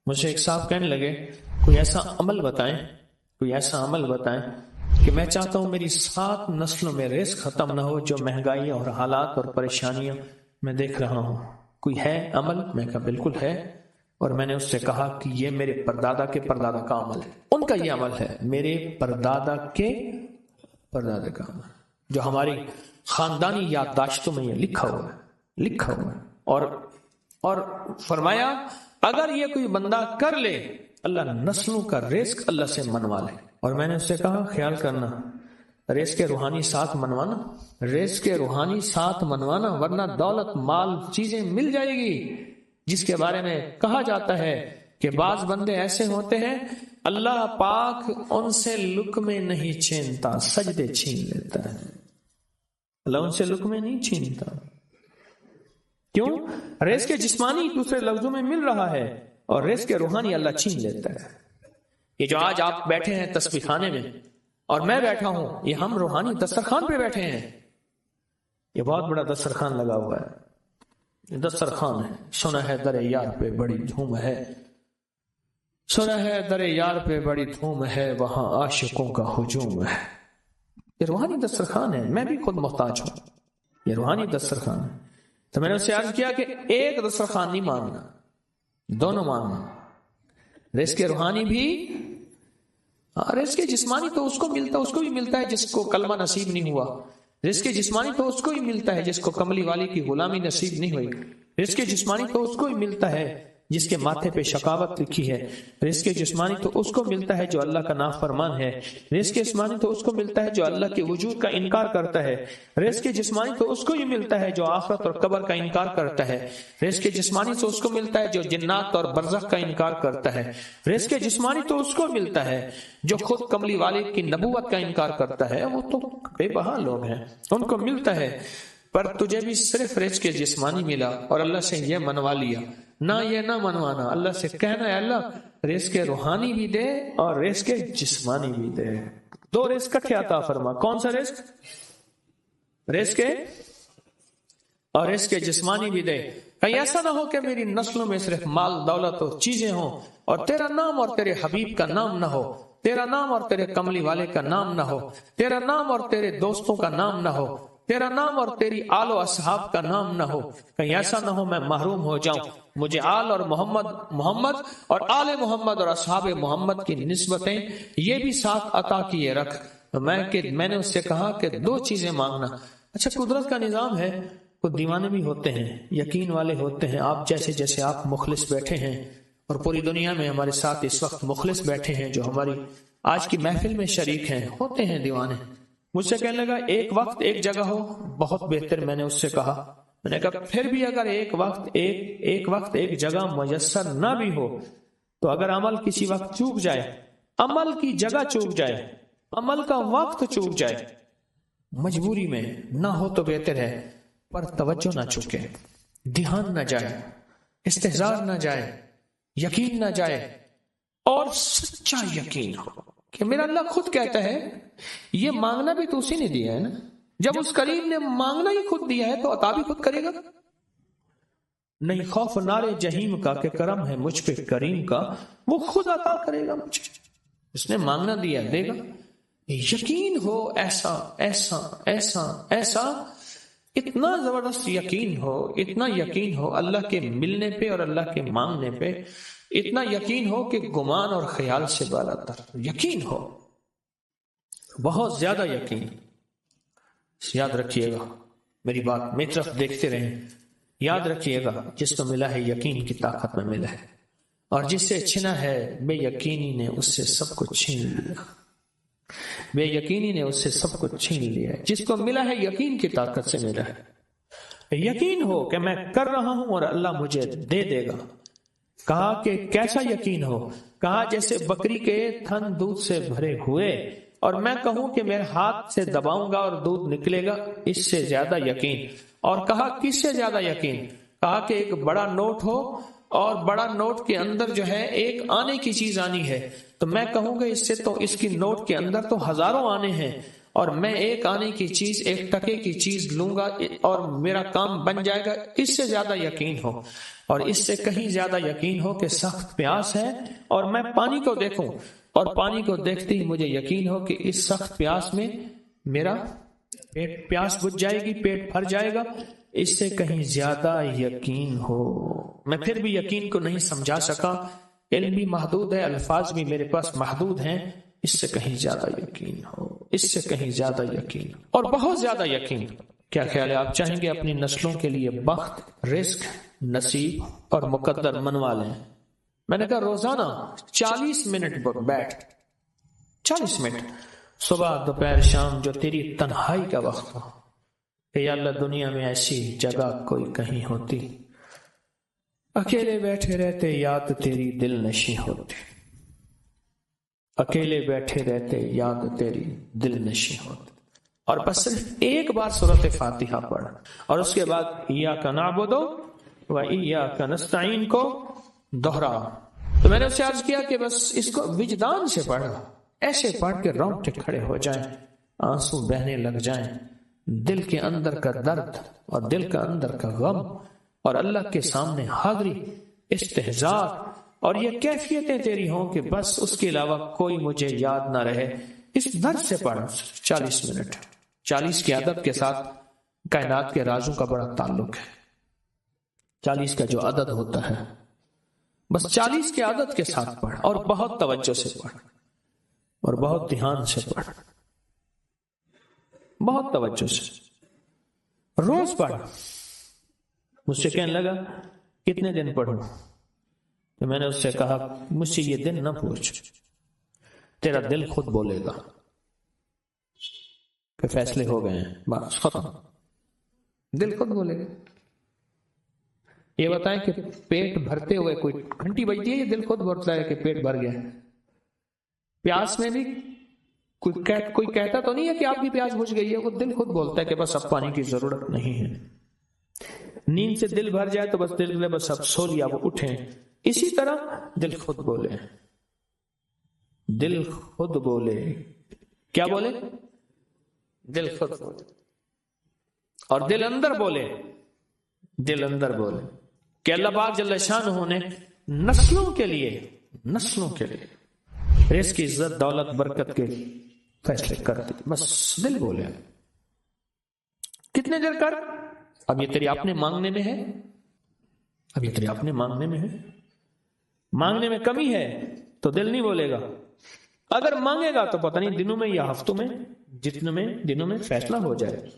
مجھے ایک صاحب کہنے لگے کوئی ایسا عمل بتائیں کہ میں چاہتا ہوں میری 7 نسلوں میں رزق ختم نہ ہو جو مہنگائی اور حالات اور پریشانیاں میں دیکھ رہا ہوں. کوئی ہے عمل؟ میں کہا بالکل ہے. اور میں نے اس سے کہا کہ یہ میرے پردادا کے پردادا کا عمل ہے. ان کا یہ عمل ہے، میرے پردادا کے پردادا کا عمل، جو ہماری خاندانی یادداشتوں میں یہ لکھا ہوا ہے. اور فرمایا اگر یہ کوئی بندہ کر لے اللہ نسلوں کا رزق اللہ سے منوا لے. اور میں نے اس سے کہا خیال کرنا رزق کے روحانی ساتھ منوانا ورنہ دولت مال چیزیں مل جائے گی، جس کے بارے میں کہا جاتا ہے کہ بعض بندے ایسے ہوتے ہیں اللہ پاک ان سے لقمے نہیں چھینتا، سجدے چھین لیتا ہے. اللہ ان سے لقمے نہیں چھینتا. کیوں؟ رزق جسمانی دوسرے لفظوں میں مل رہا ہے اور رزق روحانی اللہ چھین لیتا ہے. یہ جو آج آپ بیٹھے ہیں تسبیح خانے میں اور میں بیٹھا ہوں، یہ ہم روحانی دسترخوان پہ بیٹھے ہیں. یہ بہت بڑا دسترخوان لگا ہوا ہے، یہ دسترخوان ہے. سنا ہے در یار پہ بڑی دھوم ہے، سنا ہے در یار پہ بڑی دھوم ہے، وہاں عاشقوں کا ہجوم ہے. یہ روحانی دسترخوان ہے. میں بھی خود محتاج ہوں، یہ روحانی دسترخوان ہے. تو میں نے اس سے عرض کیا کہ ایک دسترخوان نہیں مانگنا، دونوں مانگنا. رزق روحانی بھی، رزق جسمانی تو اس کو بھی ملتا ہے جس کو کلمہ نصیب نہیں ہوا. رزق جسمانی تو اس کو ہی ملتا ہے جس کو کملی والی کی غلامی نصیب نہیں ہوئی. رزق جسمانی تو اس کو ہی ملتا ہے جس کے ماتھے پہ شقاوت لکھی ہے. رزق جسمانی تو اس کو ملتا ہے جو اللہ کا نافرمان ہے. رزق جسمانی تو اس کو ملتا ہے جو اللہ کے وجود کا انکار کرتا ہے. رزق جسمانی تو اس کو ہی ملتا ہے جو آخرت اور قبر کا انکار کرتا ہے. رزق جسمانی تو اس کو ملتا ہے جو جنات اور برزخ کا انکار کرتا ہے. رزق جسمانی تو اس کو ملتا ہے جو خود کملی والے کی نبوت کا انکار کرتا ہے. وہ تو بے بہا لوگ ہیں، ان کو ملتا ہے. پر تجھے بھی صرف رزق جسمانی ملا اور اللہ سے یہ منوا لیا. نہ یہ نہ منوانا، اللہ سے کہنا ہے اللہ رزق روحانی بھی دے اور رزق جسمانی بھی دے. 2 رزق کا کیا عطا فرما. کون سا رزق اور رزق جسمانی بھی دے. کہیں ایسا نہ ہو کہ میری نسلوں میں صرف مال دولت اور چیزیں ہوں اور تیرا نام اور تیرے حبیب کا نام نہ ہو، تیرا نام اور تیرے کملی والے کا نام نہ ہو، تیرا نام اور تیرے دوستوں کا نام نہ ہو، تیرا نام اور تیری آل و اصحاب کا نام نہ ہو. کہیں ایسا نہ ہو میں محروم ہو جاؤں. مجھے آل اور محمد اور آل محمد اور اصحاب محمد کی نسبتیں یہ بھی ساتھ عطا کیے رکھ. میں نے اس سے کہا کہ 2 چیزیں مانگنا. اچھا قدرت کا نظام ہے، کچھ دیوانے بھی ہوتے ہیں، یقین والے ہوتے ہیں. آپ جیسے آپ مخلص بیٹھے ہیں اور پوری دنیا میں ہمارے ساتھ اس وقت مخلص بیٹھے ہیں جو ہماری آج کی محفل میں شریک ہیں، ہوتے ہیں دیوانے. مجھ سے کہنے لگا ایک وقت ایک جگہ ہو بہت بہتر. میں نے اس سے کہا، میں نے کہا پھر بھی اگر ایک وقت ایک جگہ میسر نہ بھی ہو تو اگر عمل کسی وقت چوک جائے، عمل کی جگہ چوک جائے، عمل کا وقت چوک جائے، مجبوری میں نہ ہو تو بہتر ہے. پر توجہ نہ چوکے، دھیان نہ جائے، استحضار نہ جائے، یقین نہ جائے اور سچا یقین ہو کہ میرا اللہ خود کہتا ہے یہ مانگنا بھی تو اسی نے دیا ہے نا. جب اس کریم نے مانگنا ہی خود دیا ہے تو عطا بھی خود کرے گا. نہیں خوف نارے جہیم کا کہ کرم ہے مجھ پہ کریم کا، وہ خود عطا کرے گا مجھے. اس نے مانگنا دیا دے گا. یقین ہو ایسا ایسا ایسا ایسا، اتنا زبردست یقین ہو، اتنا یقین ہو اللہ کے ملنے پہ اور اللہ کے مانگنے پہ، اتنا یقین ہو کہ گمان اور خیال سے بالا تر یقین ہو، بہت زیادہ یقین. یاد رکھیے گا میری بات، میری طرف دیکھتے رہیں. یاد رکھیے گا جس کو ملا ہے یقین کی طاقت میں ملا ہے، اور جس سے چھنا ہے بے یقینی نے اس سے سب کچھ چھین لیا. بے یقینی نے اس سے سب کچھ چھین لیا ہے. جس کو ملا ہے یقین کی طاقت سے ملا ہے. یقین ہو کہ میں کر رہا ہوں اور اللہ مجھے دے دے گا. کہا کہ کیسا یقین ہو؟ کہا جیسے بکری کے تھن دودھ سے بھرے ہوئے اور میں کہوں کہ میرے ہاتھ سے دباؤں گا اور دودھ نکلے گا، اس سے زیادہ یقین. اور کہا کس سے زیادہ یقین؟ کہا کہ ایک بڑا نوٹ ہو اور بڑا نوٹ کے اندر جو ہے ایک آنے کی چیز آنی ہے، تو میں کہوں گا اس سے تو اس کی نوٹ کے اندر تو ہزاروں آنے ہیں، اور میں ایک آنے کی چیز، ایک ٹکے کی چیز لوں گا اور میرا کام بن جائے گا، اس سے زیادہ یقین ہو، اور اس سے کہیں زیادہ یقین ہو کہ سخت پیاس ہے اور میں پانی کو دیکھوں اور پانی کو دیکھتے ہی مجھے یقین ہو کہ اس سخت پیاس میں میرا پیاس بجھ جائے گی، پیٹ بھر جائے گا، اس سے کہیں زیادہ یقین ہو۔ میں پھر بھی یقین کو نہیں سمجھا سکا، علم بھی محدود ہے، الفاظ بھی میرے پاس محدود ہیں، اس سے کہیں زیادہ یقین ہو، اس سے کہیں زیادہ یقین اور بہت زیادہ یقین۔ کیا خیال ہے، آپ چاہیں گے اپنی نسلوں کے لیے بخت، رزق، نصیب اور مقدر منوا لیں؟ میں نے کہا روزانہ 40 منٹ بیٹھ، 40 منٹ صبح دوپہر شام، جو تیری تنہائی کا وقت ہو، کہ یا اللہ دنیا میں ایسی جگہ کوئی کہیں ہوتی، اکیلے بیٹھے رہتے یاد تیری دل نشیں ہوتی، اکیلے بیٹھے رہتے یاد تیری دل نشیں ہوتی، اور بس صرف ایک بار سورۃ فاتحہ پڑھ، اور اس کے بعد ایاک نعبد و ایاک نستعین کو دوہرا۔ تو میں نے اسے عرض کیا کہ بس اس کو وجدان سے پڑھ، ایسے پڑھ کے رونگٹے کھڑے ہو جائیں، آنسو بہنے لگ جائیں، دل کے اندر کا درد اور دل کا اندر کا غم اور اللہ کے سامنے حاضری، استحضار اور یہ کیفیتیں تیری ہوں کہ بس اس کے علاوہ کوئی مجھے یاد نہ رہے۔ اس درد سے پڑھ 40 منٹ۔ 40 کے عدد کے ساتھ کائنات کے رازوں کا بڑا تعلق ہے۔ 40 کا جو عدد ہوتا ہے، بس 40 کے عدد کے ساتھ پڑھ، اور بہت توجہ سے پڑھ، اور بہت دھیان سے پڑھ، بہت توجہ سے روز پڑھ۔ مجھ سے کہنے لگا کتنے دن پڑھوں؟ تو میں نے اس سے کہا مجھ سے یہ دن نہ پوچھ، تیرا دل خود بولے گا کہ فیصلے ہو گئے ہیں، بس ختم، دل خود بولے گا۔ یہ بتائیں کہ پیٹ بھرتے ہوئے کوئی گھنٹی بجتی ہے، یہ دل خود بولتا ہے کہ پیٹ بھر گیا۔ پیاس میں بھی کوئی کہتا تو نہیں ہے کہ آپ کی پیاس بجھ گئی ہے، وہ دل خود بولتا ہے کہ بس اب پانی کی ضرورت نہیں ہے۔ نیند سے دل بھر جائے تو بس دل نے بس اب سو لیا، وہ اٹھیں۔ اسی طرح دل خود بولے، دل خود بولے، کیا بولے؟ دل خود بولے، اور دل اندر بولے، دل اندر بولے کہ اللہ پاک جل شانہ نے نسلوں کے لیے رزق، عزت، دولت، برکت کے فیصلے کر دی، بس دل بولے۔ کتنے دیر کر؟ اب یہ تیری اپنے مانگنے میں ہے، اب یہ تیری اپنے مانگنے میں ہے۔ مانگنے میں کمی ہے تو دل نہیں بولے گا، اگر مانگے گا تو پتہ نہیں دنوں میں یا ہفتوں میں، جتنے میں دنوں میں فیصلہ ہو جائے۔